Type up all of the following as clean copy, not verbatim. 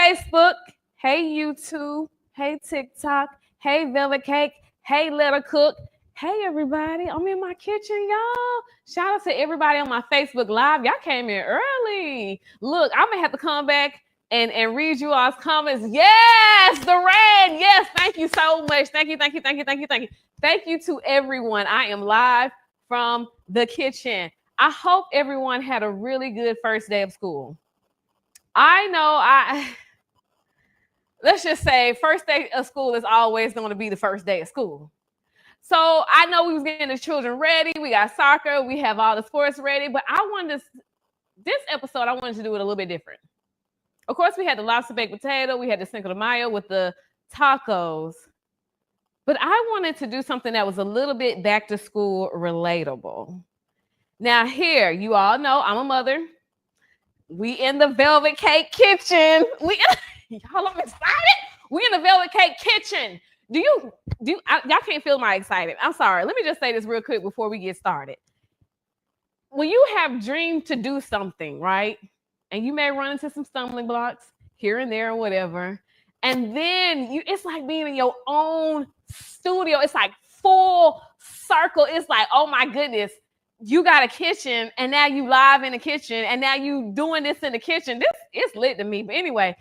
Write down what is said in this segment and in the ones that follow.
Facebook. Hey, YouTube. Hey, TikTok. Hey, Velvet Cake. Hey, Let Her Cook. Hey, everybody. I'm in my kitchen, y'all. Shout out to everybody on my Facebook Live. Y'all came in early. Look, I'm going to have to come back and read you all's comments. Yes, the red. Yes, thank you so much. Thank you, thank you, thank you, thank you, thank you. Thank you to everyone. I am live from the kitchen. I hope everyone had a really good first day of school. I know let's just say first day of school is always going to be the first day of school. So I know we was getting the children ready. We got soccer. We have all the sports ready. But this episode, I wanted to do it a little bit different. Of course, we had the lobster baked potato. We had the Cinco de Mayo with the tacos. But I wanted to do something that was a little bit back to school relatable. Now here, you all know I'm a mother. We in the Velvet Cake kitchen. Y'all, I'm excited. We in the Velvet Cake kitchen. Y'all can't feel my excitement. I'm sorry. Let me just say this real quick before we get started. When you have dreamed to do something, right? And you may run into some stumbling blocks here and there or whatever. And then it's like being in your own studio. It's like full circle. It's like, oh my goodness, you got a kitchen and now you live in the kitchen and now you doing this in the kitchen. This is lit to me. But anyway,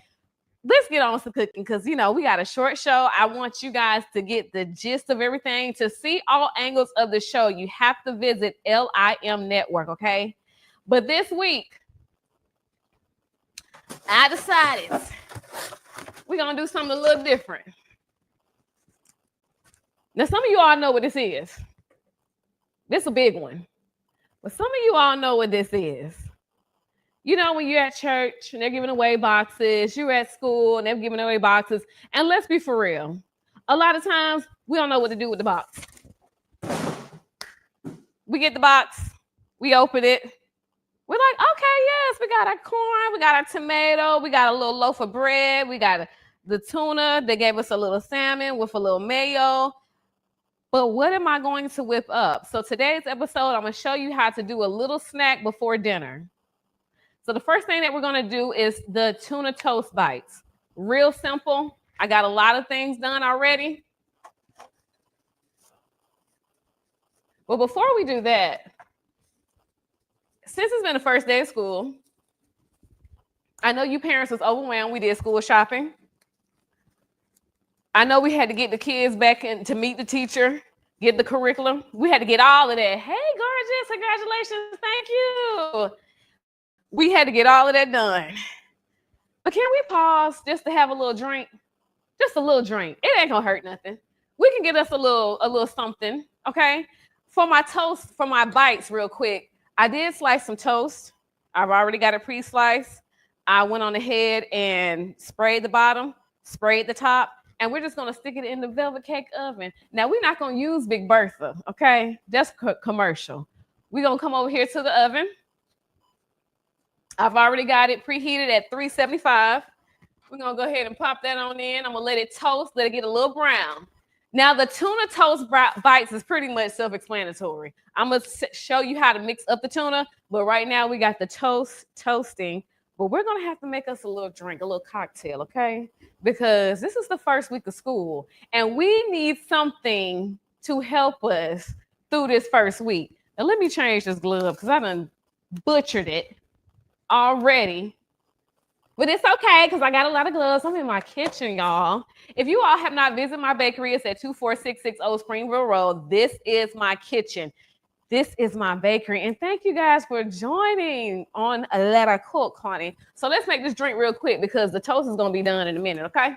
let's get on some cooking because, we got a short show. I want you guys to get the gist of everything. To see all angles of the show, you have to visit LIM Network, okay? But this week, I decided we're going to do something a little different. Now, some of you all know what this is. This is a big one. But some of you all know what this is. When you're at church and they're giving away boxes, you're at school and they're giving away boxes. And let's be for real. A lot of times, we don't know what to do with the box. We get the box. We open it. We're like, okay, yes, we got our corn, we got our tomato, we got a little loaf of bread, we got the tuna. They gave us a little salmon with a little mayo. But what am I going to whip up? So today's episode, I'm going to show you how to do a little snack before dinner. So the first thing that we're going to do is the tuna toast bites. Real simple. I got a lot of things done already. But before we do that, since it's been the first day of school, I know you parents was overwhelmed. We did school shopping. I know we had to get the kids back in to meet the teacher, get the curriculum. We had to get all of that. Hey, gorgeous, congratulations, thank you. We had to get all of that done. But can we pause just to have a little drink? Just a little drink. It ain't gonna hurt nothing. We can get us a little something, okay? For my toast, for my bites real quick, I did slice some toast. I've already got it pre-sliced. I went on ahead and sprayed the bottom, sprayed the top, and we're just going to stick it in the Velvet Cake oven. Now, we're not going to use Big Bertha, okay? That's commercial. We're going to come over here to the oven. I've already got it preheated at 375. We're going to go ahead and pop that on in. I'm going to let it toast, let it get a little brown. Now, the tuna toast bites is pretty much self-explanatory. I'm going to show you how to mix up the tuna, but right now we got the toast toasting, but we're going to have to make us a little drink, a little cocktail, okay? Because this is the first week of school, and we need something to help us through this first week. Now, let me change this glove because I done butchered it already. But it's okay because I got a lot of gloves. I'm in my kitchen, y'all. If you all have not visited my bakery, it's at 24660 Springville Road. This is my kitchen. This is my bakery. And thank you guys for joining on Let Her Cook, honey. So let's make this drink real quick because the toast is going to be done in a minute, okay?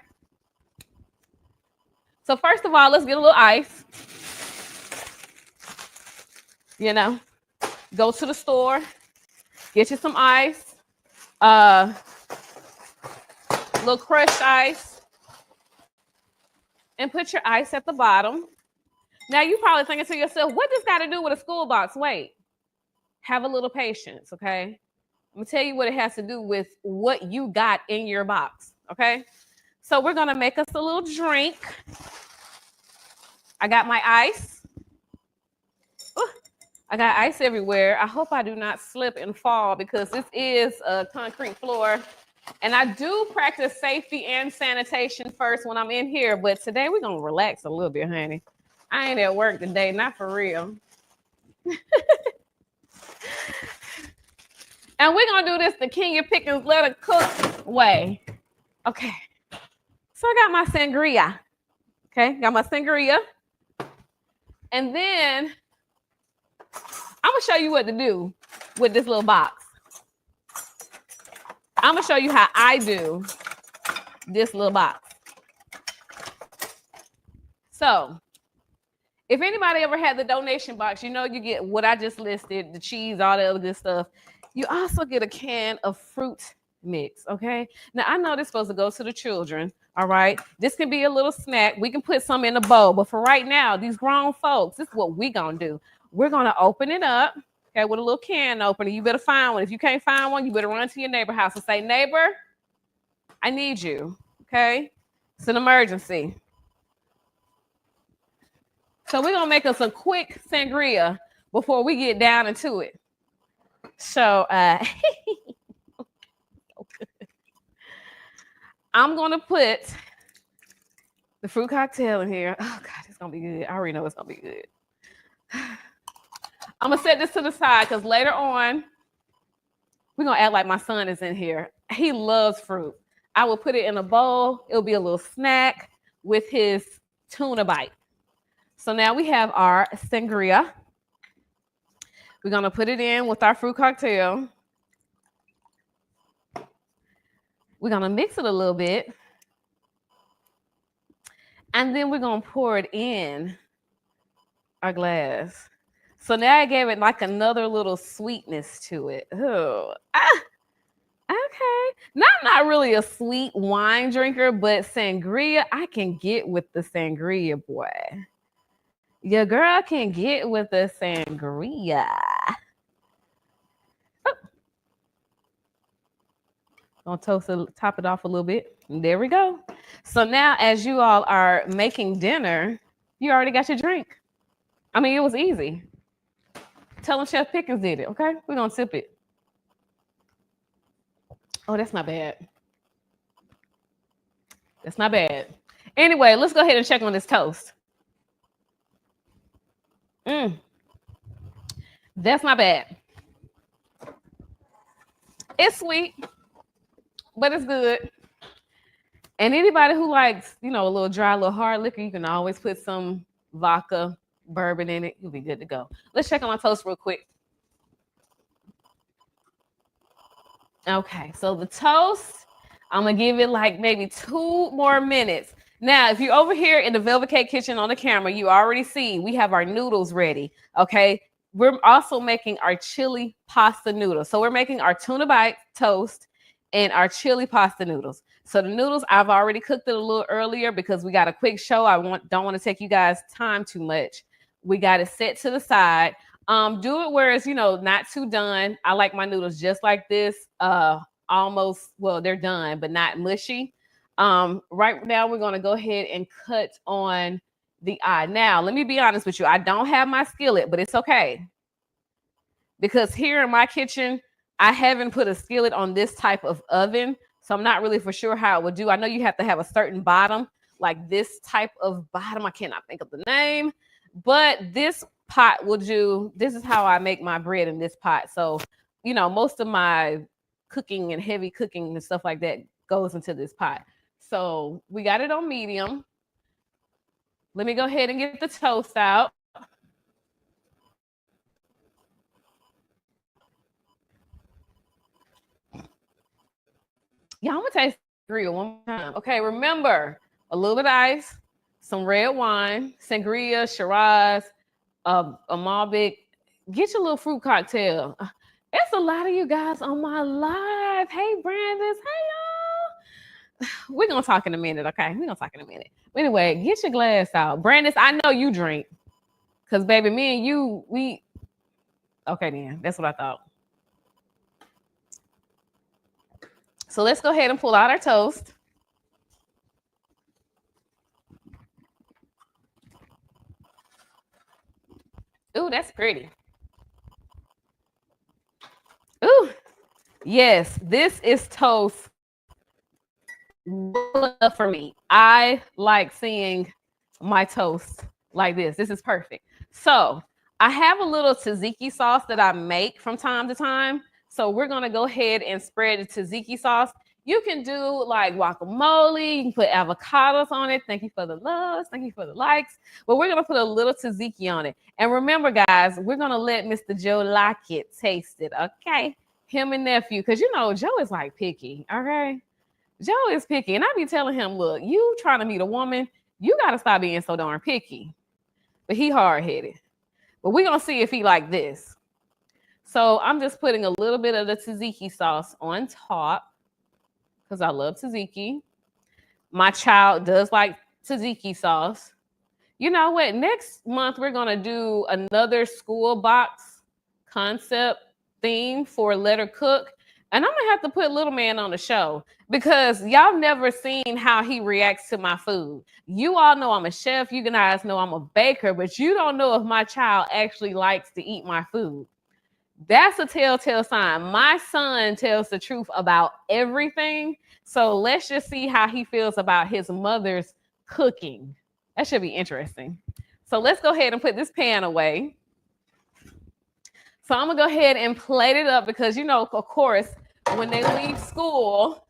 So first of all, let's get a little ice. Go to the store, get you some ice. Little crushed ice, and put your ice at the bottom. Now you probably thinking to yourself, what does got to do with a school box? Wait, have a little patience, okay? I'm gonna tell you what it has to do with what you got in your box, okay? So we're gonna make us a little drink. I got my ice. Ooh, I got ice everywhere. I hope I do not slip and fall because this is a concrete floor. And I do practice safety and sanitation first when I'm in here, but today we're going to relax a little bit, honey. I ain't at work today, not for real. And we're going to do this the Kenya Pickens Let Her Cook way. Okay. So I got my sangria. Okay, got my sangria. And then I'm going to show you what to do with this little box. I'm going to show you how I do this little box. So if anybody ever had the donation box, you know you get what I just listed, the cheese, all the other good stuff. You also get a can of fruit mix, okay? Now, I know this is supposed to go to the children, all right? This can be a little snack. We can put some in a bowl, but for right now, these grown folks, this is what we're going to do. We're going to open it up, okay, with a little can opener. You better find one. If you can't find one, you better run to your neighbor's house and say, neighbor, I need you, okay? It's an emergency. So we're going to make us a quick sangria before we get down into it. So, I'm going to put the fruit cocktail in here. Oh, God, it's going to be good. I already know it's going to be good. I'm going to set this to the side because later on, we're going to act like my son is in here. He loves fruit. I will put it in a bowl. It'll be a little snack with his tuna bite. So now we have our sangria. We're going to put it in with our fruit cocktail. We're going to mix it a little bit. And then we're going to pour it in our glass. So now I gave it like another little sweetness to it. Oh, okay. Now, I'm not really a sweet wine drinker, but sangria, I can get with the sangria, boy. Your girl can get with the sangria. Oh. Gonna toast it, top it off a little bit. There we go. So now as you all are making dinner, you already got your drink. I mean, it was easy. Tell them Chef Pickens did it, okay? We're gonna sip it. Oh, that's not bad. That's not bad. Anyway, let's go ahead and check on this toast. That's not bad. It's sweet, but it's good. And anybody who likes, you know, a little dry, a little hard liquor, you can always put some vodka, bourbon in it. You'll be good to go. Let's check on my toast real quick. Okay, so the toast, I'm going to give it like maybe 2 more minutes. Now, if you're over here in the Velvet Cake Kitchen on the camera, you already see we have our noodles ready, okay? We're also making our chili pasta noodles. So we're making our tuna bite toast and our chili pasta noodles. So the noodles, I've already cooked it a little earlier because we got a quick show. Don't want to take you guys time too much. We got it set to the side. Do it where it's, you know, not too done. I like my noodles just like this, almost, well, they're done, but not mushy. Right now, we're going to go ahead and cut on the eye. Now, let me be honest with you. I don't have my skillet, but it's okay. Because here in my kitchen, I haven't put a skillet on this type of oven. So I'm not really for sure how it would do. I know you have to have a certain bottom, like this type of bottom. I cannot think of the name. But this pot will do. This is how I make my bread in this pot. So, you know, most of my cooking and heavy cooking and stuff like that goes into this pot. So we got it on medium. Let me go ahead and get the toast out. Yeah, I'm gonna taste sangria one more time. Okay, remember a little bit of ice, some red wine, sangria, Shiraz, a Malbec. Get your little fruit cocktail. It's a lot of you guys on my live. Hey, Brandis. Hey, y'all. We're going to talk in a minute, okay? We're going to talk in a minute. But anyway, get your glass out. Brandis, I know you drink. Because, baby, me and you, we... Okay, then. That's what I thought. So let's go ahead and pull out our toast. Ooh, that's pretty. Ooh, yes, this is toast for me. I like seeing my toast like this. This is perfect. So I have a little tzatziki sauce that I make from time to time. So we're gonna go ahead and spread the tzatziki sauce. You can do like guacamole. You can put avocados on it. Thank you for the loves. Thank you for the likes. But we're gonna put a little tzatziki on it. And remember, guys, we're gonna let Mr. Joe Lockett taste it. Okay, him and nephew, because you know Joe is like picky. Okay, Joe is picky, and I be telling him, look, you trying to meet a woman, you gotta stop being so darn picky. But he hard headed. But we're gonna see if he like this. So I'm just putting a little bit of the tzatziki sauce on top because I love tzatziki. My child does like tzatziki sauce. You know what? Next month we're gonna do another school box concept theme for Let Her Cook. And I'm gonna have to put little man on the show because y'all never seen how he reacts to my food. You all know I'm a chef, you guys know I'm a baker, but you don't know if my child actually likes to eat my food. That's a telltale sign. My son tells the truth about everything. So let's just see how he feels about his mother's cooking. That should be interesting. So let's go ahead and put this pan away. So I'm gonna go ahead and plate it up because, you know, of course, when they leave school,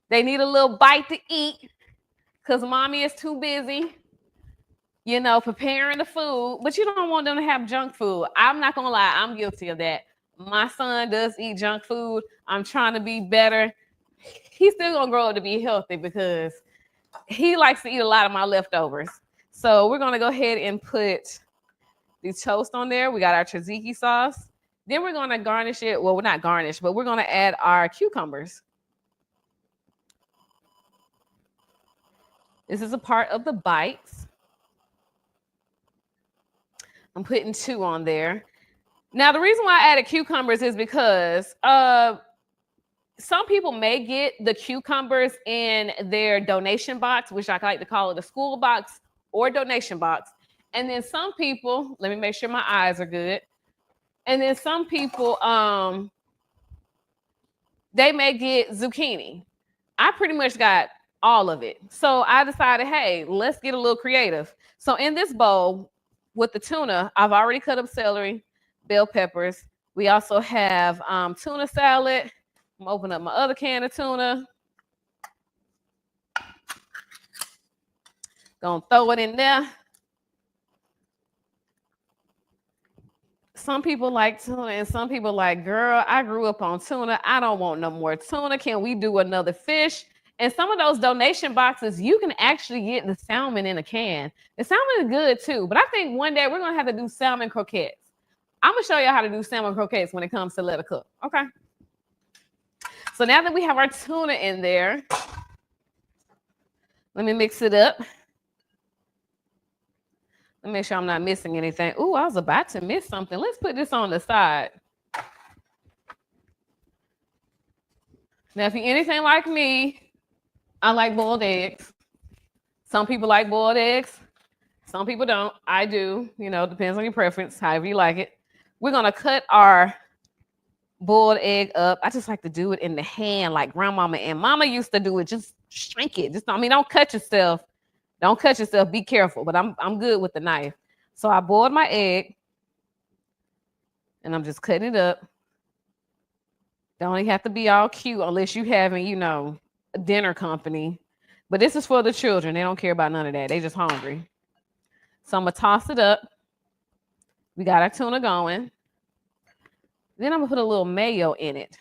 they need a little bite to eat because mommy is too busy, you know, preparing the food. But you don't want them to have junk food. I'm not gonna lie, I'm guilty of that. My son does eat junk food. I'm trying to be better. He's still gonna grow up to be healthy because he likes to eat a lot of my leftovers. So we're gonna go ahead and put the toast on there. We got our tzatziki sauce. Then we're gonna garnish it. Well, we're not garnish, but we're gonna add our cucumbers. This is a part of the bites. I'm putting 2 on there. Now, the reason why I added cucumbers is because some people may get the cucumbers in their donation box, which I like to call it a school box or donation box. And then some people, let me make sure my eyes are good. And then some people, they may get zucchini. I pretty much got all of it. So I decided, hey, let's get a little creative. So in this bowl with the tuna, I've already cut up celery, bell peppers. We also have tuna salad. I'm gonna open up my other can of tuna. Gonna throw it in there. Some people like tuna and some people like, girl, I grew up on tuna. I don't want no more tuna. Can we do another fish? And some of those donation boxes, you can actually get the salmon in a can. The salmon is good too, but I think one day we're gonna have to do salmon croquettes. I'm gonna show you how to do salmon croquettes when it comes to Let Her Cook. Okay. So now that we have our tuna in there, let me mix it up. Let me make sure I'm not missing anything. Ooh, I was about to miss something. Let's put this on the side. Now, if you're anything like me, I like boiled eggs. Some people like boiled eggs. Some people don't. I do. You know, depends on your preference, however you like it. We're going to cut our boiled egg up. I just like to do it in the hand like grandmama and mama used to do it. Just shrink it. Just, I mean, don't cut yourself. Don't cut yourself. Be careful. But I'm good with the knife. So I boiled my egg. And I'm just cutting it up. Don't even have to be all cute unless you having, you know, a dinner company. But this is for the children. They don't care about none of that. They just hungry. So I'm going to toss it up. We got our tuna going. Then I'm going to put a little mayo in it.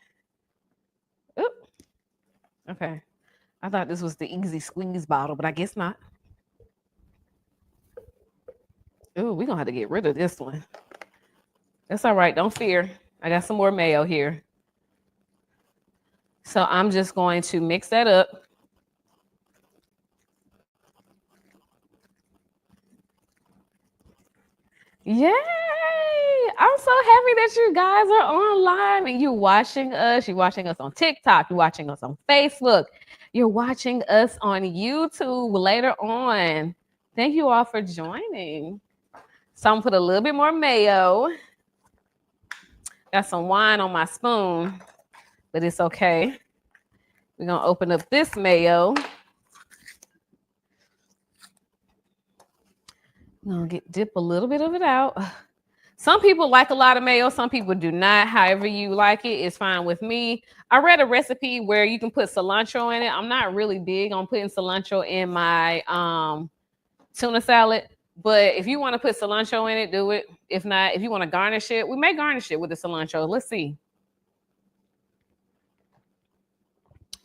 Oop. Okay. I thought this was the easy squeeze bottle, but I guess not. Ooh, we're going to have to get rid of this one. That's all right. Don't fear. I got some more mayo here. So I'm just going to mix that up. Yay! I'm so happy that you guys are online and you're watching us. You're watching us on TikTok. You're watching us on Facebook. You're watching us on YouTube later on. Thank you all for joining. So I'm gonna put a little bit more mayo. Got some wine on my spoon, but it's okay. We're gonna open up this mayo. I'm gonna dip a little bit of it out. Some people like a lot of mayo, some people do not. However you like it is fine with me. I read a recipe where you can put cilantro in it. I'm not really big on putting cilantro in my tuna salad, but if you want to put cilantro in it, do it. If not, if you want to garnish it, we may garnish it with the cilantro. Let's see.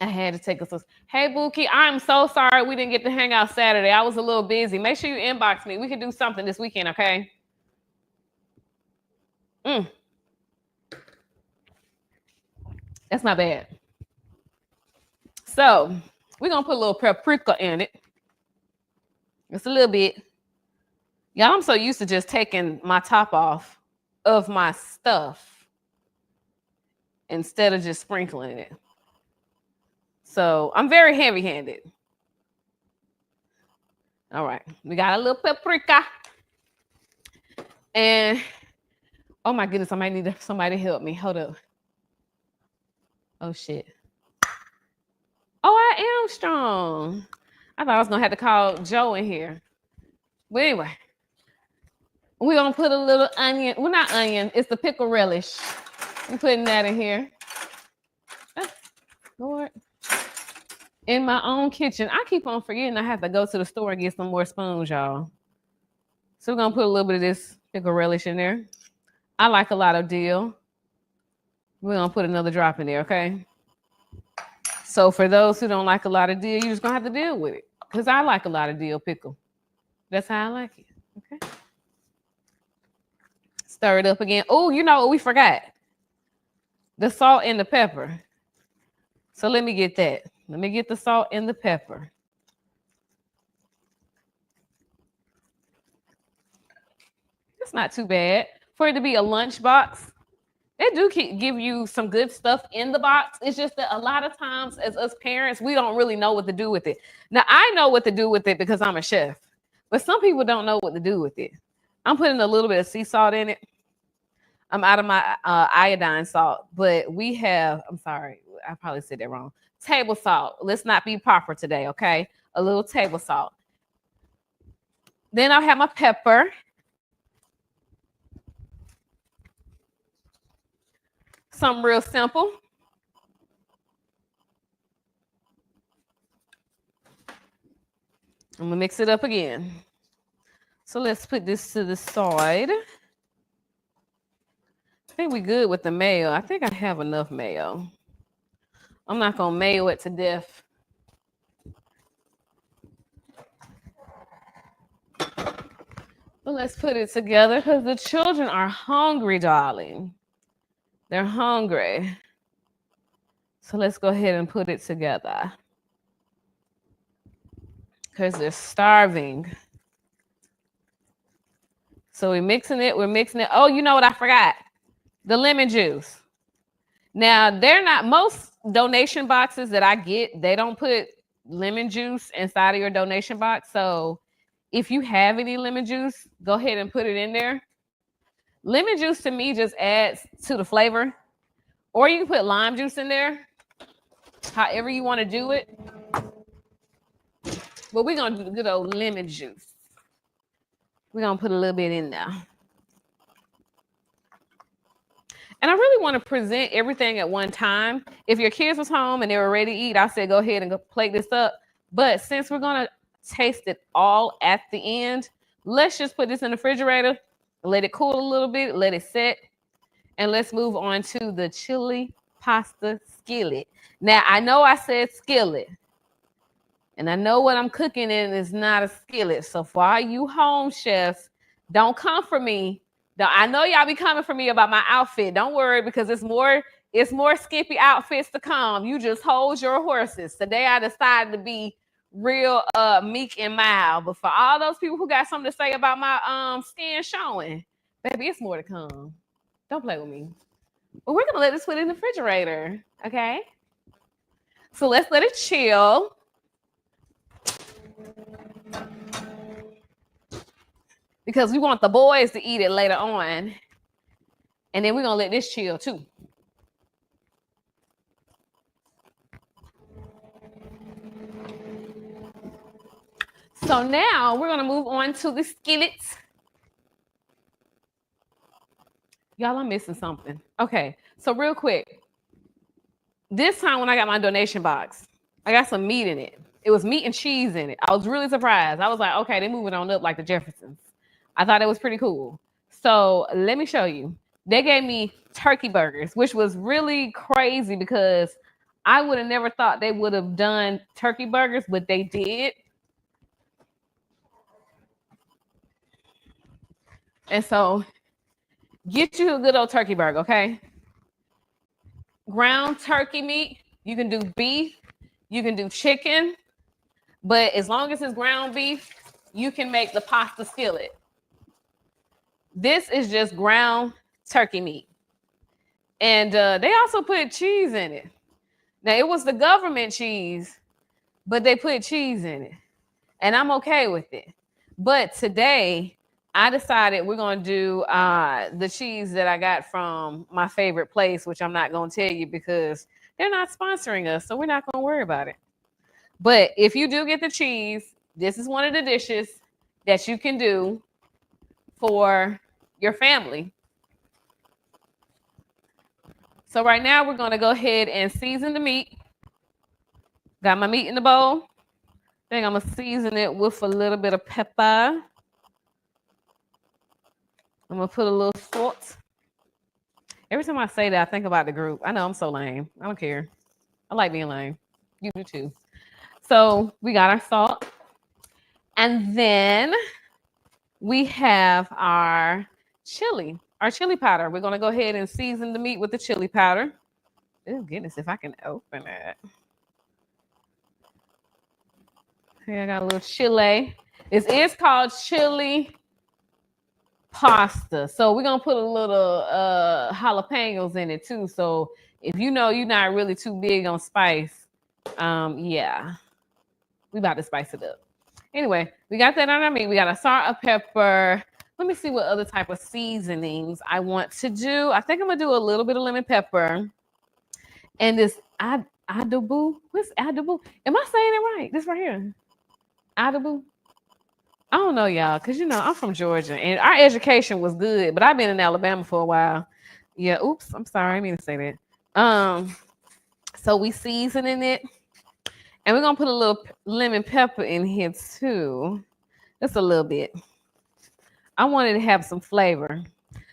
I had to take a. Hey, Buki, I'm so sorry we didn't get to hang out Saturday. I was a little busy. Make sure you inbox me. We can do something this weekend, okay? That's not bad. So we're gonna put a little paprika in it. Just a little bit. Y'all, I'm so used to just taking my top off of my stuff instead of just sprinkling it. So I'm very heavy-handed. All right, we got a little paprika. And oh my goodness, I might need somebody to help me. Hold up. Oh shit. Oh, I am strong. I thought I was gonna have to call Joe in here. But anyway, we're gonna put a little onion. Well, not onion, it's the pickle relish. I'm putting that in here. Oh, Lord. In my own kitchen. I keep on forgetting I have to go to the store and get some more spoons, y'all. So we're gonna put a little bit of this pickle relish in there. I like a lot of dill. We're gonna put another drop in there, okay? So for those who don't like a lot of dill, you're just gonna have to deal with it. Because I like a lot of dill pickle. That's how I like it. Okay. Stir it up again. Oh, you know what we forgot? The salt and the pepper. So let me get that. Let me get the salt and the pepper. It's not too bad. For it to be a lunch box, they do give you some good stuff in the box. It's just that a lot of times as us parents, we don't really know what to do with it. Now, I know what to do with it because I'm a chef, but some people don't know what to do with it. I'm putting a little bit of sea salt in it. I'm out of my iodine salt, but we have, I'm sorry, I probably said that wrong. Table salt. Let's not be proper today, okay? A little table salt. Then I'll have my pepper. Something real simple. I'm gonna mix it up again. So let's put this to the side. I think we're good with the mayo. I think I have enough mayo. I'm not gonna mayo it to death. But let's put it together because the children are hungry, darling. They're hungry. So let's go ahead and put it together. Because they're starving. So we're mixing it. Oh, you know what I forgot? The lemon juice. Now, they're not, most donation boxes that I get, they don't put lemon juice inside of your donation box. So if you have any lemon juice, go ahead and put it in there. Lemon juice to me just adds to the flavor. Or you can put lime juice in there, however you want to do it. But we're going to do good old lemon juice. We're going to put a little bit in there. And I really want to present everything at one time. If your kids was home and they were ready to eat, I said, go ahead and go plate this up. But since we're going to taste it all at the end, let's just put this in the refrigerator, let it cool a little bit, let it set. And let's move on to the chili pasta skillet. Now, I know I said skillet. And I know what I'm cooking in is not a skillet. So for all you home chefs, don't come for me. I know y'all be coming for me about my outfit. Don't worry, because it's more skimpy outfits to come. You just hold your horses. Today I decided to be real meek and mild. But for all those people who got something to say about my skin showing, baby, it's more to come. Don't play with me. But we're gonna let this put in the refrigerator. Okay. So let's let it chill. Because we want the boys to eat it later on. And then we're going to let this chill too. So now we're gonna move on to the skillets. Y'all, I'm missing something. Okay, so real quick. This time when I got my donation box, I got some meat in it. It was meat and cheese in it. I was really surprised. I was like, okay, they're moving on up like the Jeffersons. I thought it was pretty cool. So let me show you. They gave me turkey burgers, which was really crazy because I would have never thought they would have done turkey burgers, but they did. And so get you a good old turkey burger, okay? Ground turkey meat. You can do beef. You can do chicken. But as long as it's ground beef, you can make the pasta skillet. This is just ground turkey meat. And they also put cheese in it. Now, it was the government cheese, but they put cheese in it. And I'm okay with it. But today, I decided we're going to do the cheese that I got from my favorite place, which I'm not going to tell you because they're not sponsoring us. So we're not going to worry about it. But if you do get the cheese, this is one of the dishes that you can do for your family. So right now we're going to go ahead and season the meat. Got my meat in the bowl. I think I'm going to season it with a little bit of pepper. I'm going to put a little salt. Every time I say that, I think about the group. I know I'm so lame. I don't care. I like being lame. You do too. So we got our salt. And then we have our chili powder. We're going to go ahead and season the meat with the chili powder. Oh, goodness, if I can open it. Here I got a little chili. This is called chili pasta. So we're going to put a little jalapenos in it too. So if you know you're not really too big on spice, yeah, we about to spice it up. Anyway, we got that on our meat. We got a salt, a pepper. Let me see what other type of seasonings I want to do. I think I'm going to do a little bit of lemon pepper. And this adobo. What's adobo? Am I saying it right? This right here. Adobo. I don't know, y'all, because, you know, I'm from Georgia. And our education was good. But I've been in Alabama for a while. Yeah, oops. I'm sorry. I didn't mean to say that. So we seasoning it. And we're going to put a little lemon pepper in here, too. Just a little bit. I wanted to have some flavor.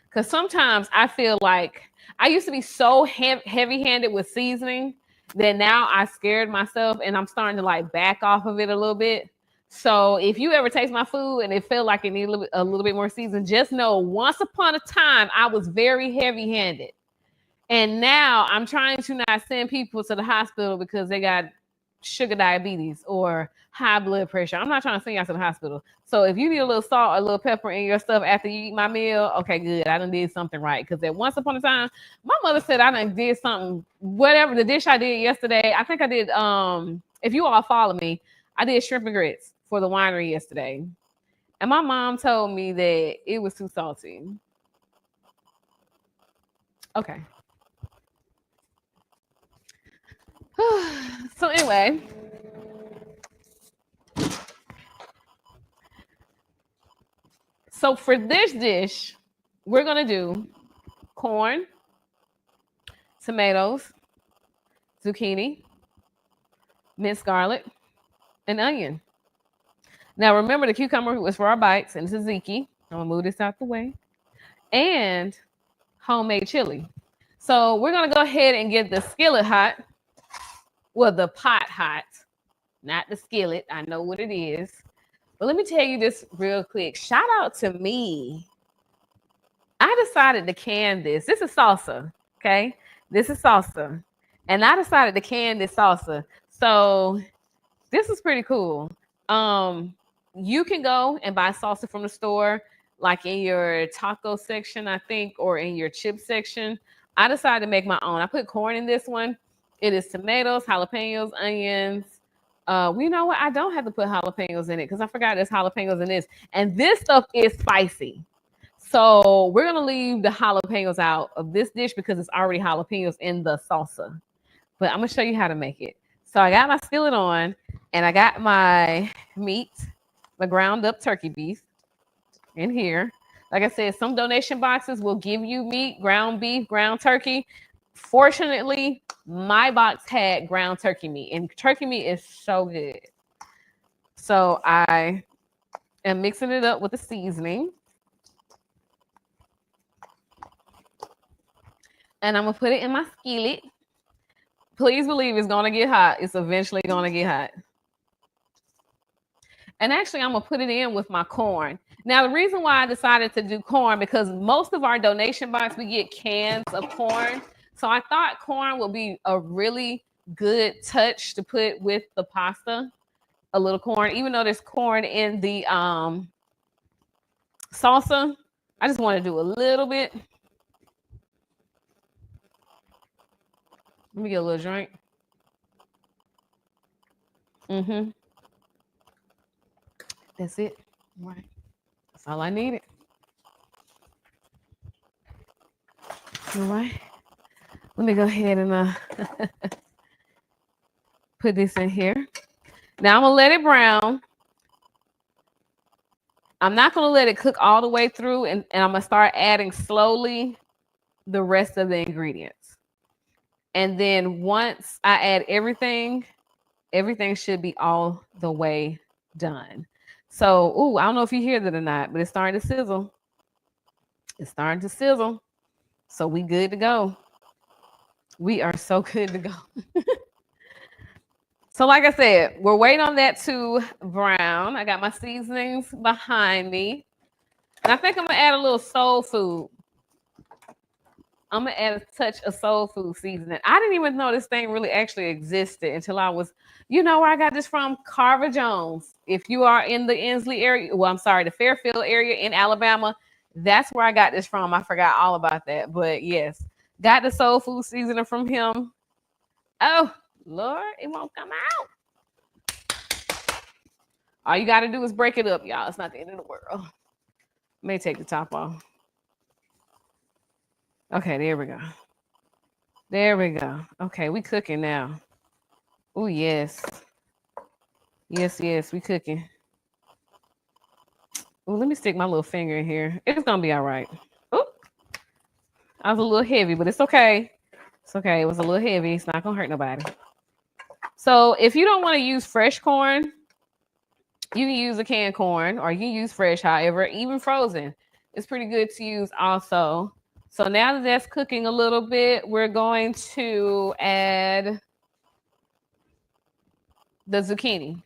Because sometimes I feel like I used to be so heavy-handed with seasoning that now I scared myself and I'm starting to like back off of it a little bit. So if you ever taste my food and it felt like it needed a little bit more season, just know once upon a time I was very heavy-handed. And now I'm trying to not send people to the hospital because they got sugar diabetes or high blood pressure. I'm not trying to send y'all to the hospital. So if you need a little salt or a little pepper in your stuff after you eat my meal, okay, good. I done did something right. Because at once upon a time, my mother said I done did something, whatever the dish I did yesterday. I think I did, if you all follow me, I did shrimp and grits for the winery yesterday. And my mom told me that it was too salty. Okay. So anyway, so for this dish, we're going to do corn, tomatoes, zucchini, minced garlic, and onion. Now, remember the cucumber was for our bites and tzatziki. I'm going to move this out the way. And homemade chili. So we're going to go ahead and get the skillet hot. Well, the pot hot, not the skillet. I know what it is. But let me tell you this real quick. Shout out to me. I decided to can this. This is salsa, okay? This is salsa. And I decided to can this salsa. So this is pretty cool. You can go and buy salsa from the store, like in your taco section, I think, or in your chip section. I decided to make my own. I put corn in this one. It is tomatoes, jalapenos, onions. You know what? I don't have to put jalapenos in it because I forgot there's jalapenos in this. And this stuff is spicy. So we're going to leave the jalapenos out of this dish because it's already jalapenos in the salsa. But I'm going to show you how to make it. So I got my skillet on and I got my meat the ground up turkey beef in here. Like I said, some donation boxes will give you meat, ground beef, ground turkey. Fortunately, my box had ground turkey meat, and turkey meat is so good. So I am mixing it up with the seasoning. And I'm going to put it in my skillet. Please believe it's going to get hot. It's eventually going to get hot. And actually, I'm going to put it in with my corn. Now, the reason why I decided to do corn, because most of our donation box, we get cans of corn. So I thought corn would be a really good touch to put with the pasta. A little corn, even though there's corn in the salsa. I just want to do a little bit. Let me get a little drink. That's it. All right. That's all I needed. All right. Let me go ahead and put this in here. Now I'm going to let it brown. I'm not going to let it cook all the way through, and I'm going to start adding slowly the rest of the ingredients. And then once I add everything should be all the way done. So, I don't know if you hear that or not, but it's starting to sizzle. It's starting to sizzle. So we good to go. We are so good to go. So like I said, we're waiting on that to brown. I got my seasonings behind me. And I think I'm going to add a little soul food. I'm going to add a touch of soul food seasoning. I didn't even know this thing really actually existed until I was, where I got this from? Carver Jones. If you are in the Inslee area, the Fairfield area in Alabama, that's where I got this from. I forgot all about that. But yes, got the soul food seasoning from him. Oh, Lord, it won't come out. All you got to do is break it up, y'all. It's not the end of the world. Let me take the top off. Okay, there we go. There we go. Okay, we cooking now. Oh, yes. Yes, we cooking. Oh, let me stick my little finger in here. It's going to be all right. Oh, I was a little heavy, but it's okay. It's okay. It was a little heavy. It's not going to hurt nobody. So if you don't want to use fresh corn, you can use a canned corn, or you can use fresh, however, even frozen. It's pretty good to use also. So now that that's cooking a little bit, we're going to add the zucchini.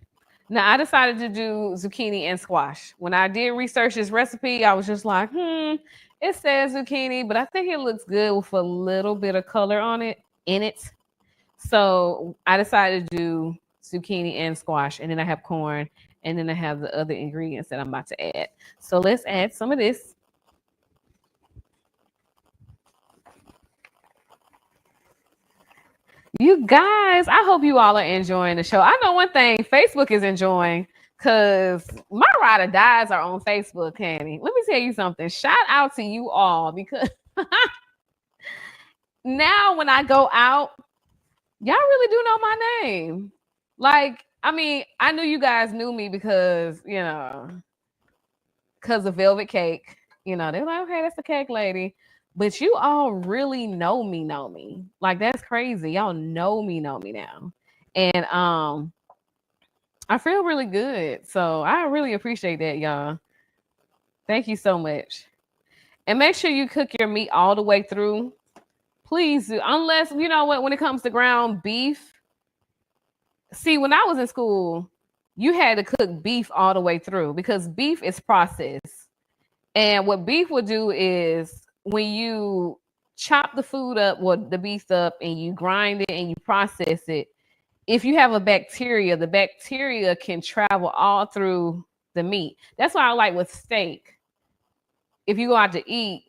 Now, I decided to do zucchini and squash. When I did research this recipe, I was just like, it says zucchini, but I think it looks good with a little bit of color in it. So I decided to do zucchini and squash, and then I have corn, and then I have the other ingredients that I'm about to add. So let's add some of this. You guys, I hope you all are enjoying the show. I know one thing Facebook is enjoying, because my ride or dies are on Facebook, Candy. Let me tell you something. Shout out to you all, because now when I go out, y'all really do know my name. Like, I mean, I knew you guys knew me because, because of Velvet Cake. They're like, okay, that's the cake lady. But you all really know me. Like, that's crazy. Y'all know me now. And I feel really good. So I really appreciate that, y'all. Thank you so much. And make sure you cook your meat all the way through. Please do. Unless, when it comes to ground beef. See, when I was in school, you had to cook beef all the way through, because beef is processed. And what beef would do is, when you chop the food up, the beef up, and you grind it and you process it, if you have a bacteria, the bacteria can travel all through the meat. That's why I like with steak. If you go out to eat,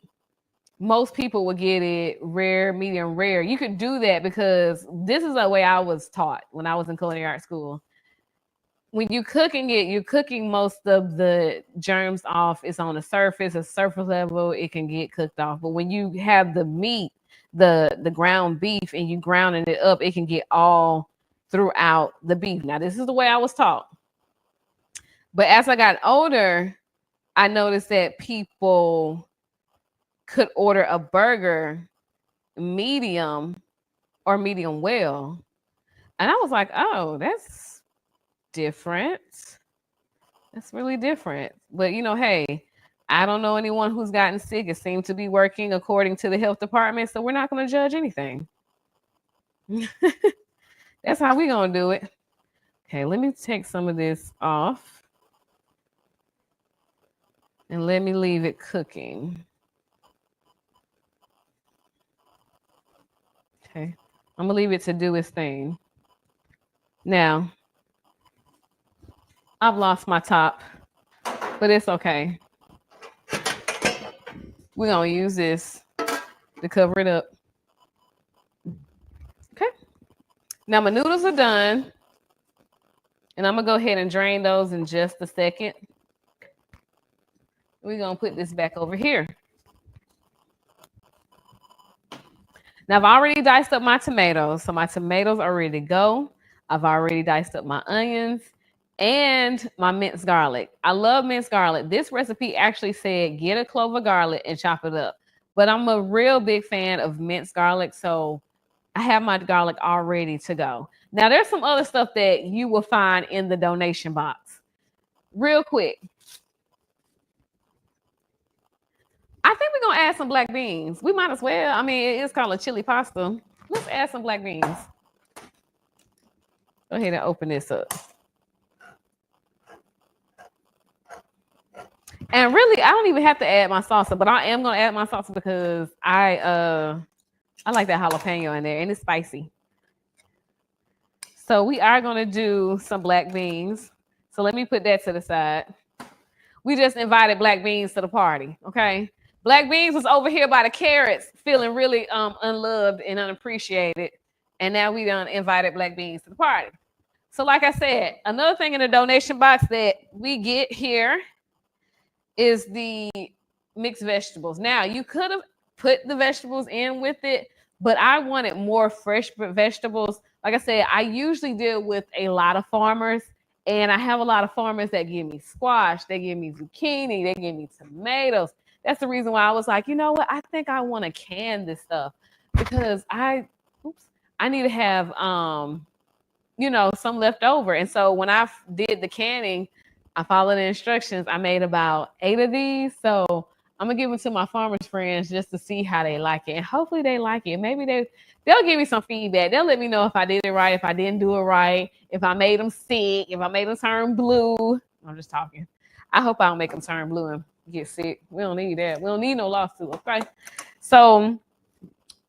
most people would get it rare, medium rare. You could do that because this is the way I was taught when I was in culinary art school. When you're cooking it, you're cooking most of the germs off. It's on the surface, a surface level, it can get cooked off. But when you have the meat, the ground beef, and you grounding it up, it can get all throughout the beef. Now, this is the way I was taught. But as I got older, I noticed that people could order a burger medium or medium well. And I was like, oh, that's different. That's really different. But hey, I don't know anyone who's gotten sick. It seems to be working according to the health department. So we're not going to judge anything. That's how we're going to do it. Okay, let me take some of this off. And let me leave it cooking. Okay, I'm going to leave it to do its thing. Now, I've lost my top, but it's okay. We're going to use this to cover it up. Okay. Now my noodles are done. And I'm going to go ahead and drain those in just a second. We're going to put this back over here. Now I've already diced up my tomatoes. So my tomatoes are ready to go. I've already diced up my onions and my minced garlic. I love minced garlic. This recipe actually said get a clove of garlic and chop it up. But I'm a real big fan of minced garlic. So I have my garlic all ready to go. Now there's some other stuff that you will find in the donation box. Real quick. I think we're going to add some black beans. We might as well. I mean, it is called a chili pasta. Let's add some black beans. Go ahead and open this up. And really, I don't even have to add my salsa, but I am going to add my salsa because I like that jalapeno in there, and it's spicy. So we are going to do some black beans. So let me put that to the side. We just invited black beans to the party, okay? Black beans was over here by the carrots, feeling really unloved and unappreciated. And now we done invited black beans to the party. So like I said, another thing in the donation box that we get here is the mixed vegetables. Now, you could have put the vegetables in with it, but I wanted more fresh vegetables. Like I said, I usually deal with a lot of farmers, and I have a lot of farmers that give me squash, they give me zucchini, they give me tomatoes. That's the reason why I was like, you know what? I think I want to can this stuff because I need to have, some left over. And so when I did the canning, I followed the instructions. I made about 8 of these. So I'm going to give them to my farmers friends just to see how they like it. And hopefully they like it. Maybe they'll give me some feedback. They'll let me know if I did it right, if I didn't do it right, if I made them sick, if I made them turn blue. I'm just talking. I hope I don't make them turn blue and get sick. We don't need that. We don't need no lawsuit, okay? So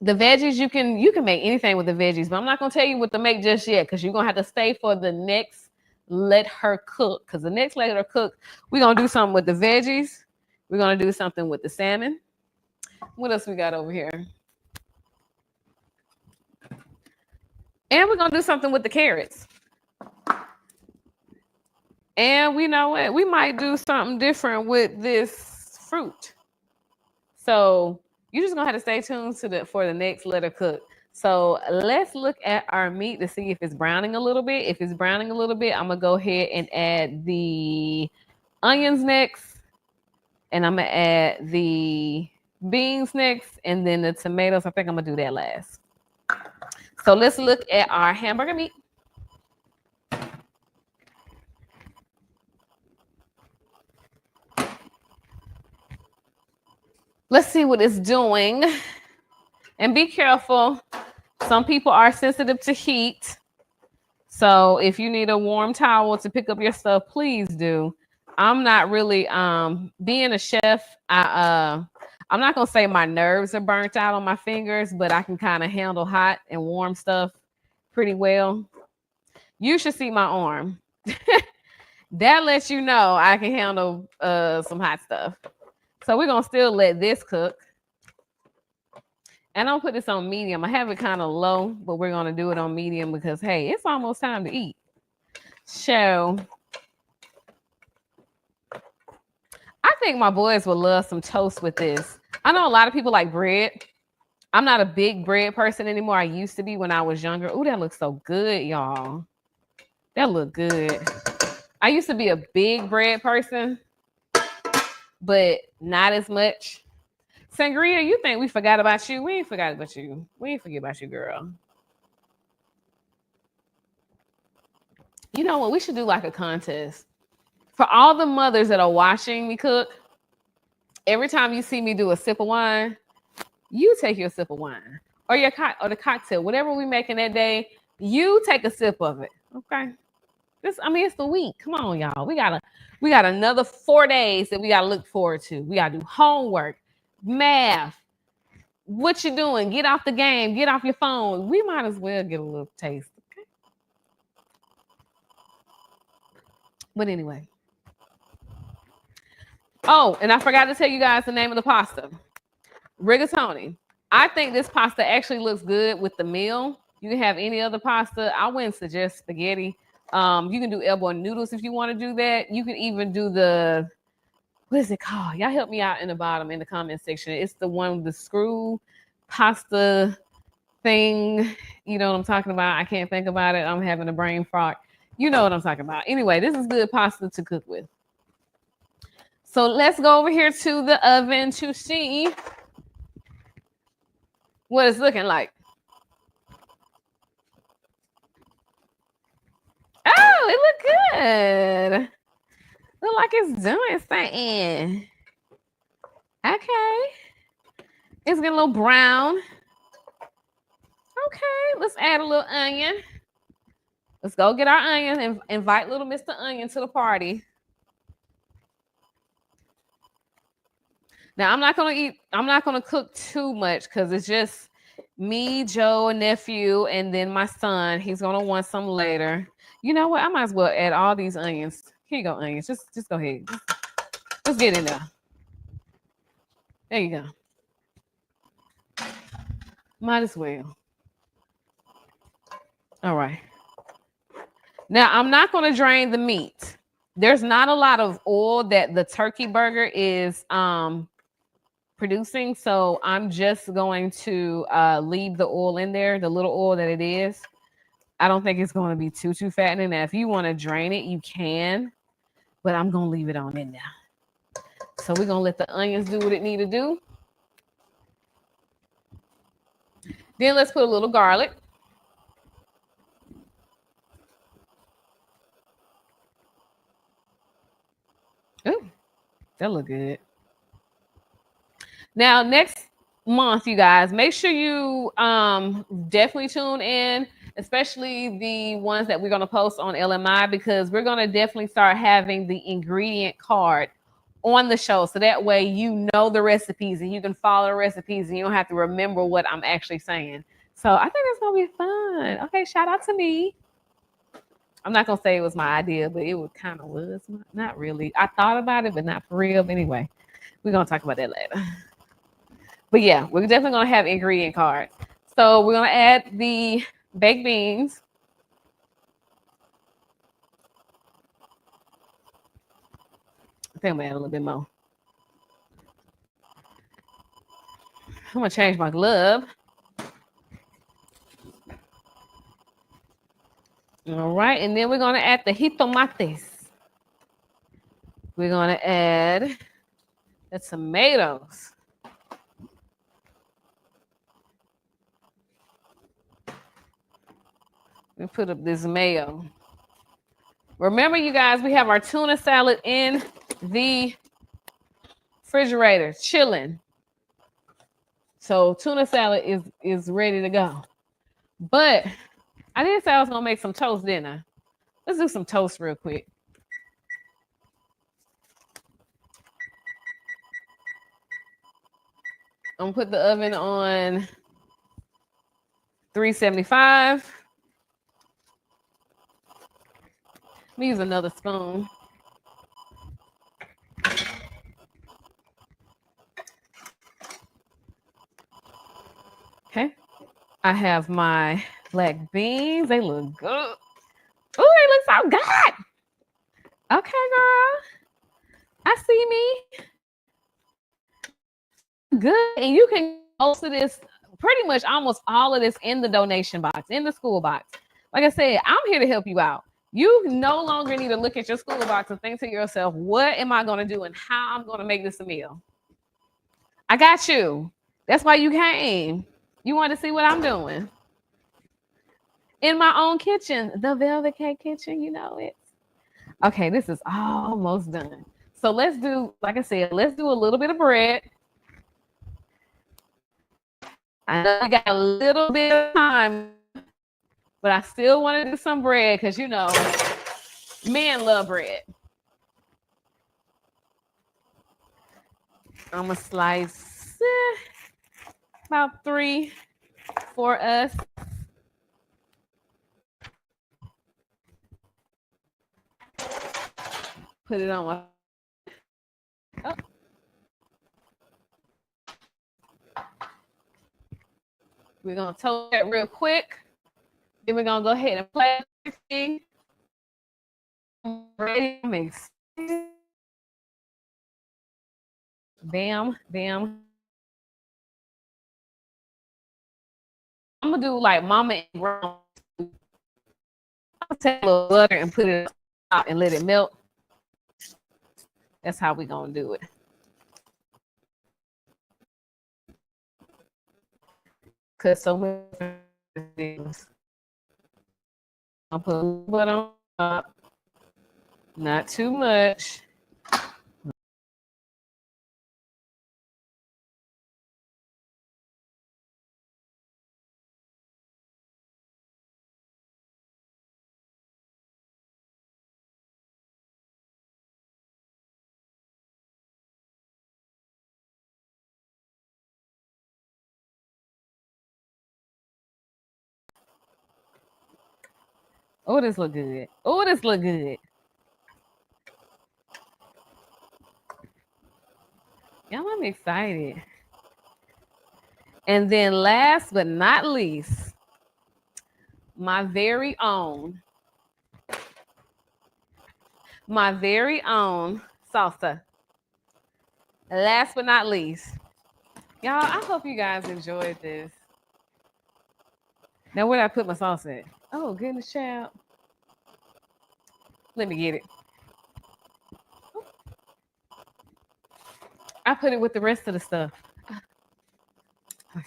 the veggies, you can make anything with the veggies, but I'm not going to tell you what to make just yet because you're going to have to stay for the next Let Her Cook. Because the next Let Her Cook, we're going to do something with the veggies. We're going to do something with the salmon. What else we got over here? And we're going to do something with the carrots. And we know what? We might do something different with this fruit. So you're just going to have to stay tuned for the next Let Her Cook. So let's look at our meat to see if it's browning a little bit. If it's browning a little bit, I'm going to go ahead and add the onions next. And I'm going to add the beans next. And then the tomatoes. I think I'm going to do that last. So let's look at our hamburger meat. Let's see what it's doing. And be careful. Some people are sensitive to heat. So if you need a warm towel to pick up your stuff, please do. I'm not really, being a chef, I'm not going to say my nerves are burnt out on my fingers, but I can kind of handle hot and warm stuff pretty well. You should see my arm. That lets you know I can handle some hot stuff. So we're going to still let this cook. And I'll put this on medium. I have it kind of low, but we're going to do it on medium because, hey, it's almost time to eat. So I think my boys would love some toast with this. I know a lot of people like bread. I'm not a big bread person anymore. I used to be when I was younger. Oh, that looks so good, y'all. That look good. I used to be a big bread person, but not as much. Sangria, you think we forgot about you? We ain't forgot about you. We ain't forget about you, girl. You know what? We should do like a contest. For all the mothers that are watching me cook, every time you see me do a sip of wine, you take your sip of wine. Or or the cocktail, whatever we making that day, you take a sip of it. Okay. It's the week. Come on, y'all. We got another 4 days that we gotta look forward to. We gotta do homework, math. What you doing? Get off the game, get off your phone. We might as well get a little taste. Okay. But anyway. Oh, and I forgot to tell you guys the name of the pasta. Rigatoni. I think this pasta actually looks good with the meal. You can have any other pasta. I wouldn't suggest spaghetti. You can do elbow noodles if you want to do that. You can even do what is it called? Y'all help me out in the bottom in the comment section. It's the one with the screw pasta thing. You know what I'm talking about? I can't think about it. I'm having a brain fart. You know what I'm talking about. Anyway, this is good pasta to cook with. So let's go over here to the oven to see what it's looking like. Oh, it look good. Look like it's doing something. Okay. It's getting a little brown. Okay, let's add a little onion. Let's go get our onion and invite little Mr. Onion to the party. Now I'm not gonna cook too much because it's just me, Joe, a nephew, and then my son. He's gonna want some later. You know what? I might as well add all these onions. Here you go, onions. Just go ahead. Let's get in there. There you go. Might as well. All right. Now I'm not gonna drain the meat. There's not a lot of oil that the turkey burger is producing, so I'm just going to leave the oil in there, the little oil that it is. I don't think it's going to be too fattening. Now, if you want to drain it, you can, but I'm going to leave it on in there. So we're going to let the onions do what it need to do. Then let's put a little garlic. Ooh, that look good. Now, next month, you guys, make sure you definitely tune in, especially the ones that we're going to post on LMI, because we're going to definitely start having the ingredient card on the show. So that way you know the recipes and you can follow the recipes and you don't have to remember what I'm actually saying. So I think it's going to be fun. Okay, shout out to me. I'm not going to say it was my idea, but it kind of was. Not really. I thought about it, but not for real. But anyway, we're going to talk about that later. But yeah, we're definitely going to have ingredient cards. So we're going to add the baked beans. I think I'm going to add a little bit more. I'm going to change my glove. All right, and then we're going to add the jitomates. We're going to add the tomatoes. We put up this mayo. Remember, you guys, we have our tuna salad in the refrigerator, chilling. So tuna salad is ready to go. But I did say I was gonna make some toast, didn't I? Let's do some toast real quick. I'm gonna put the oven on 375. Let me use another spoon. Okay. I have my black beans. They look good. Oh, they look so good. Okay, girl. I see me. Good. And you can most of this, pretty much almost all of this in the donation box, in the school box. Like I said, I'm here to help you out. You no longer need to look at your school box and think to yourself, what am I going to do and how I'm going to make this a meal? I got you. That's why you came. You want to see what I'm doing. In my own kitchen, the Velvet Cake kitchen, you know it. Okay, this is almost done. So let's do, like I said, let's do a little bit of bread. I know we got a little bit of time, but I still want to do some bread because, you know, men love bread. I'm going to slice about 3 for us. Put it on my... Oh. We're going to toast that real quick. Then we're going to go ahead and play everything. Ready to mix. Bam, bam. I'm going to do like mama and grandma. I'll take a little butter and put it out and let it melt. That's how we're going to do it. Because so many things. I'll put a little butter on top. Not too much. Oh, this look good. Oh, this look good. Y'all, I'm excited. And then last but not least, my very own salsa. Last but not least, y'all, I hope you guys enjoyed this. Now, where did I put my sauce at? Oh, goodness, child. Let me get it. I put it with the rest of the stuff. Okay.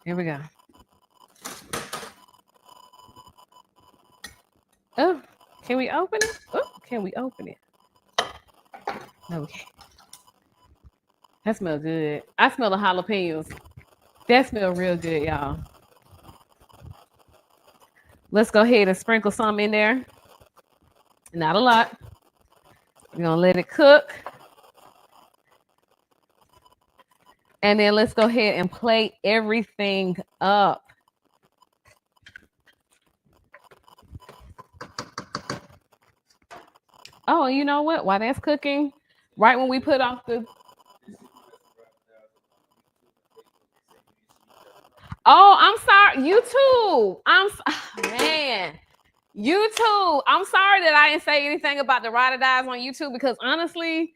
Here we go. Oh, can we open it? Oh, can we open it? Okay. That smells good. I smell the jalapenos. That smells real good, y'all. Let's go ahead and sprinkle some in there. Not a lot. We're going to let it cook. And then let's go ahead and plate everything up. Oh, you know what? While that's cooking, right when we put off the... Oh, I'm sorry. YouTube. Man. YouTube. I'm sorry that I didn't say anything about the ride or dies on YouTube because honestly,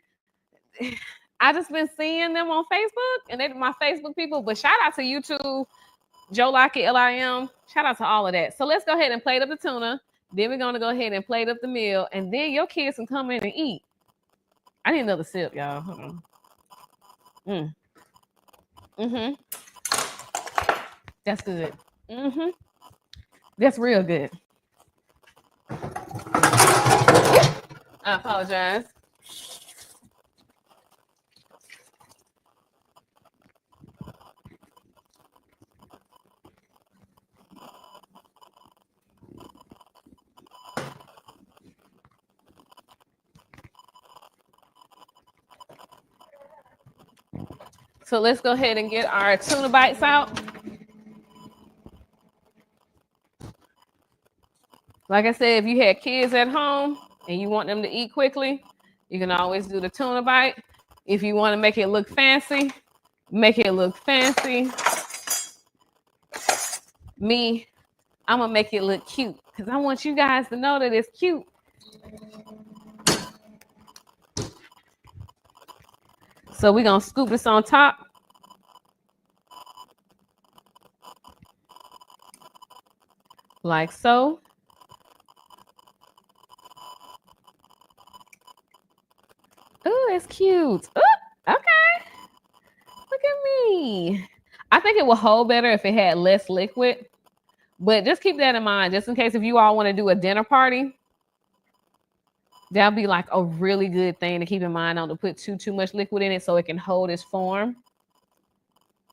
I just been seeing them on Facebook and they're my Facebook people. But shout out to YouTube, Joe Lockett, LIM. Shout out to all of that. So let's go ahead and plate up the tuna. Then we're gonna go ahead and plate up the meal, and then your kids can come in and eat. I need another sip, y'all. Hold on. That's good. That's real good. I apologize. So let's go ahead and get our tuna bites out. Like I said, if you had kids at home and you want them to eat quickly, you can always do the tuna bite. If you want to make it look fancy, make it look fancy. Me, I'm going to make it look cute because I want you guys to know that it's cute. So we're going to scoop this on top. Like so. Oh, it's cute. Ooh, okay. Look at me. I think it will hold better if it had less liquid. But just keep that in mind, just in case if you all want to do a dinner party, that'll be like a really good thing to keep in mind. Not to put too much liquid in it so it can hold its form.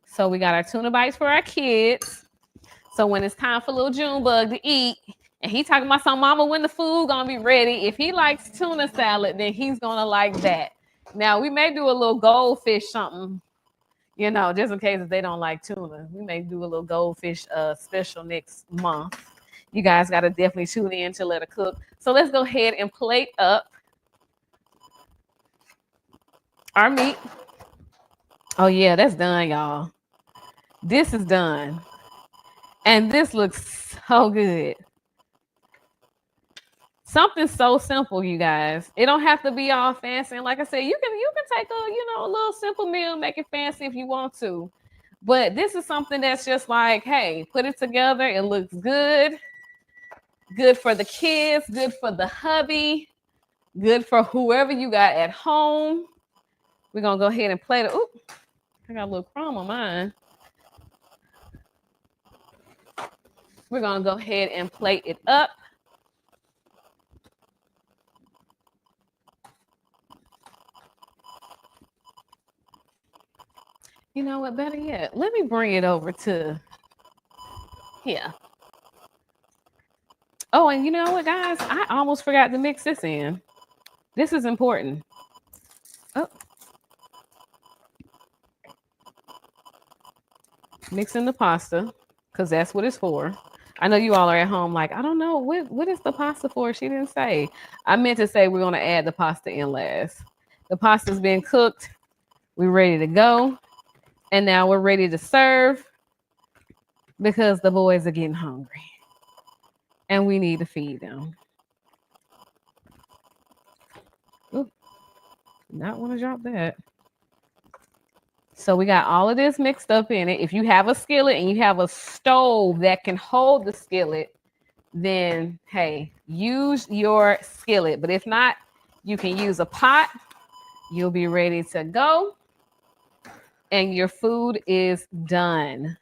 So we got our tuna bites for our kids. So when it's time for little Junebug to eat, and he talking about some mama when the food gonna be ready. If he likes tuna salad, then he's gonna like that. Now we may do a little goldfish something, you know, just in case if they don't like tuna. We may do a little goldfish special next month. You guys gotta definitely tune in to let it cook. So let's go ahead and plate up our meat. Oh yeah, that's done, y'all. This is done. And this looks so good. Something so simple, you guys. It don't have to be all fancy. And like I said, you can take a little simple meal, make it fancy if you want to. But this is something that's just like, hey, put it together. It looks good. Good for the kids, good for the hubby, good for whoever you got at home. We're gonna go ahead and plate it. Oop, I got a little crumb on mine. We're gonna go ahead and plate it up. You know what? Better yet, let me bring it over to here. Oh, and you know what, guys? I almost forgot to mix this in. This is important. Oh. Mixing the pasta, because that's what it's for. I know you all are at home like, I don't know, what is the pasta for? She didn't say. I meant to say we're going to add the pasta in last. The pasta's been cooked. We're ready to go. And now we're ready to serve because the boys are getting hungry. And we need to feed them. Ooh, not want to drop that. So we got all of this mixed up in it. If you have a skillet and you have a stove that can hold the skillet, then hey, use your skillet. But if not, you can use a pot. You'll be ready to go. And your food is done.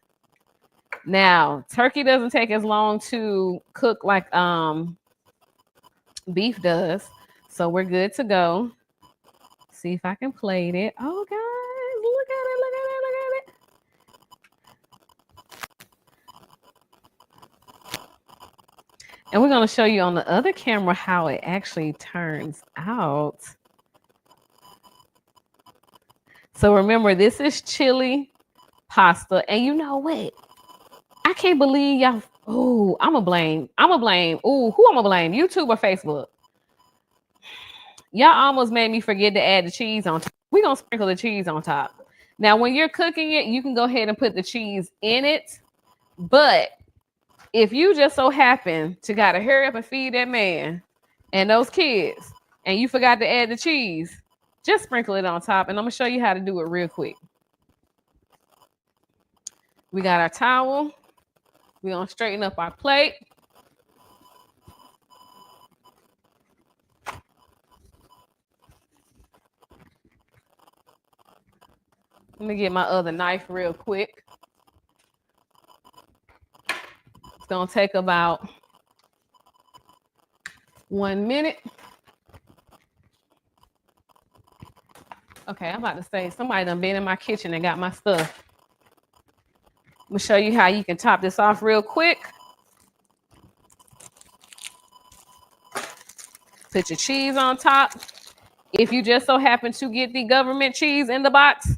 Now, turkey doesn't take as long to cook like beef does. So we're good to go. See if I can plate it. Oh, guys, look at it, look at it, look at it. And we're going to show you on the other camera how it actually turns out. So remember, this is chili pasta. And you know what? I can't believe y'all. Oh, I'm going to blame. Oh, who I'm going to blame? YouTube or Facebook? Y'all almost made me forget to add the cheese on top. We're going to sprinkle the cheese on top. Now, when you're cooking it, you can go ahead and put the cheese in it. But if you just so happen to got to hurry up and feed that man and those kids, and you forgot to add the cheese, just sprinkle it on top. And I'm going to show you how to do it real quick. We got our towel. We're going to straighten up our plate. Let me get my other knife real quick. It's going to take about 1 minute. Okay, I'm about to say somebody done been in my kitchen and got my stuff. I'm going to show you how you can top this off real quick. Put your cheese on top. If you just so happen to get the government cheese in the box,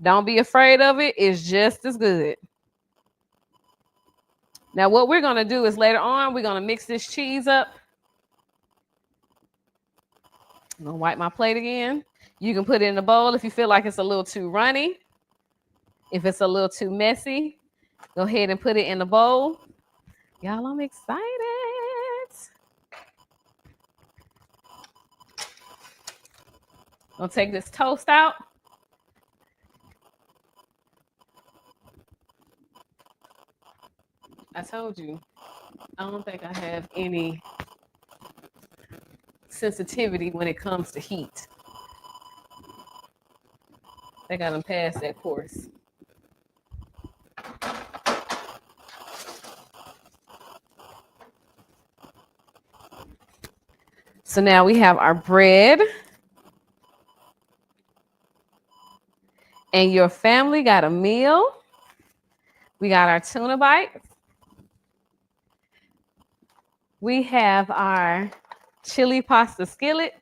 don't be afraid of it. It's just as good. Now, what we're going to do is later on, we're going to mix this cheese up. I'm going to wipe my plate again. You can put it in a bowl if you feel like it's a little too runny. If it's a little too messy, go ahead and put it in the bowl. Y'all, I'm excited. Gonna take this toast out. I told you, I don't think I have any sensitivity when it comes to heat. think I done passed that course. So now we have our bread. And your family got a meal. We got our tuna bites. We have our chili pasta skillet.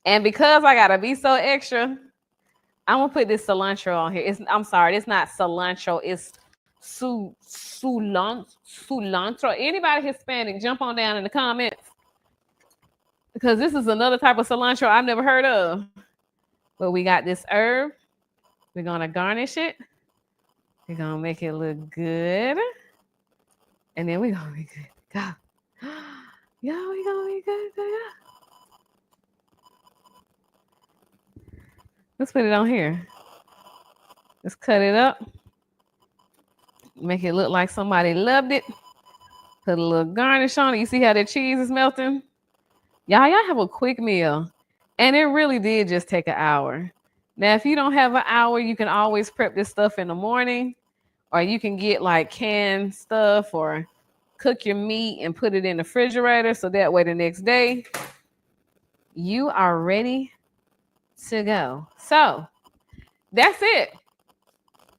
And because I gotta be so extra, I'm gonna put this cilantro on here. I'm sorry, it's not cilantro, it's cilantro. Anybody Hispanic, jump on down in the comments. Because this is another type of cilantro I've never heard of. But we got this herb. We're gonna garnish it. We're gonna make it look good. And then we're gonna be good. Go. Yo, we're gonna be good. Go. Let's put it on here. Let's cut it up. Make it look like somebody loved it. Put a little garnish on it. You see how the cheese is melting? Y'all have a quick meal. And it really did just take an hour. Now, if you don't have an hour, you can always prep this stuff in the morning. Or you can get like canned stuff or cook your meat and put it in the refrigerator. So that way the next day, you are ready to go. So that's it.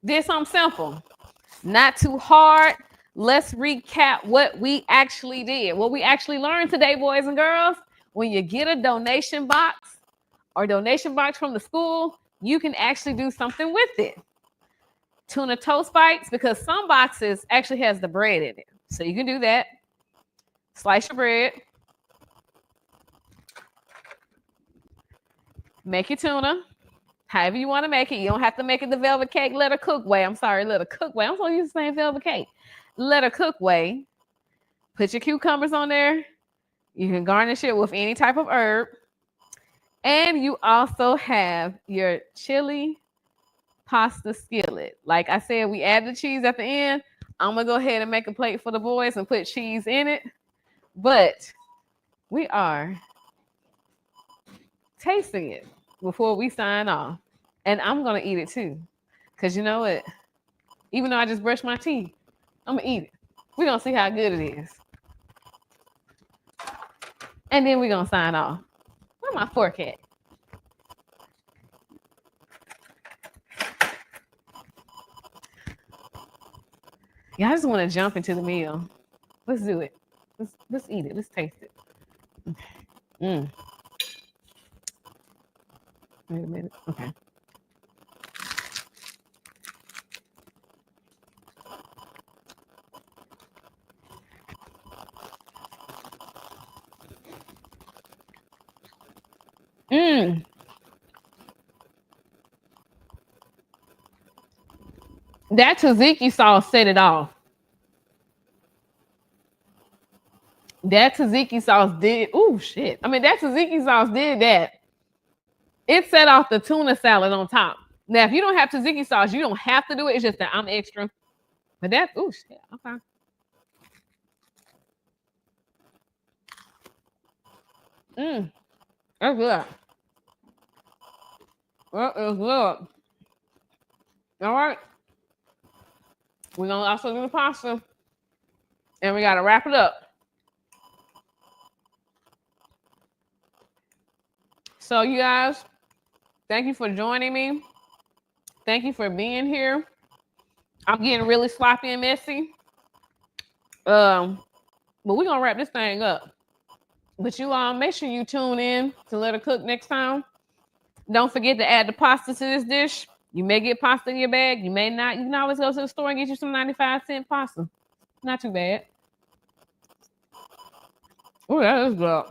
Did something simple. Not too hard. Let's recap what we actually did. What we actually learned today, boys and girls. When you get a donation box or donation box from the school, you can actually do something with it. Tuna toast bites, because some boxes actually has the bread in it. So you can do that. Slice your bread. Make your tuna. However you want to make it. You don't have to make it the velvet cake, let her cook way. I'm sorry, let her cook way. I'm so used to saying velvet cake. Let her cook way. Put your cucumbers on there. You can garnish it with any type of herb. And you also have your chili pasta skillet. Like I said, we add the cheese at the end. I'm going to go ahead and make a plate for the boys and put cheese in it. But we are tasting it before we sign off. And I'm going to eat it too. Because you know what? Even though I just brushed my teeth, I'm going to eat it. We're going to see how good it is. And then we're going to sign off. Where's my fork at? Yeah, I just want to jump into the meal. Let's do it. Let's eat it. Let's taste it. Wait a minute. Okay. That tzatziki sauce set it off. That tzatziki sauce did. Oh shit! I mean, that tzatziki sauce did that. It set off the tuna salad on top. Now, if you don't have tzatziki sauce, you don't have to do it. It's just that I'm extra. But that's oh shit. Okay. That's good. That is good. All right. We're gonna also do the pasta. And we gotta wrap it up. So you guys, thank you for joining me. Thank you for being here. I'm getting really sloppy and messy. But we're gonna wrap this thing up. But you all make sure you tune in to Let Her Cook next time. Don't forget to add the pasta to this dish. You may get pasta in your bag. You may not. You can always go to the store and get you some 95-cent pasta. Not too bad. Oh, that is good.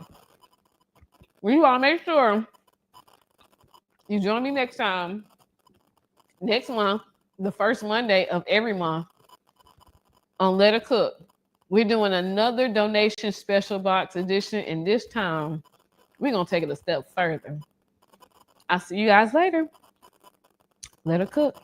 Well, you all make sure you join me next time. Next month, the first Monday of every month on Let Her Cook. We're doing another donation special box edition, and this time we're going to take it a step further. I'll see you guys later. Let Her Cook.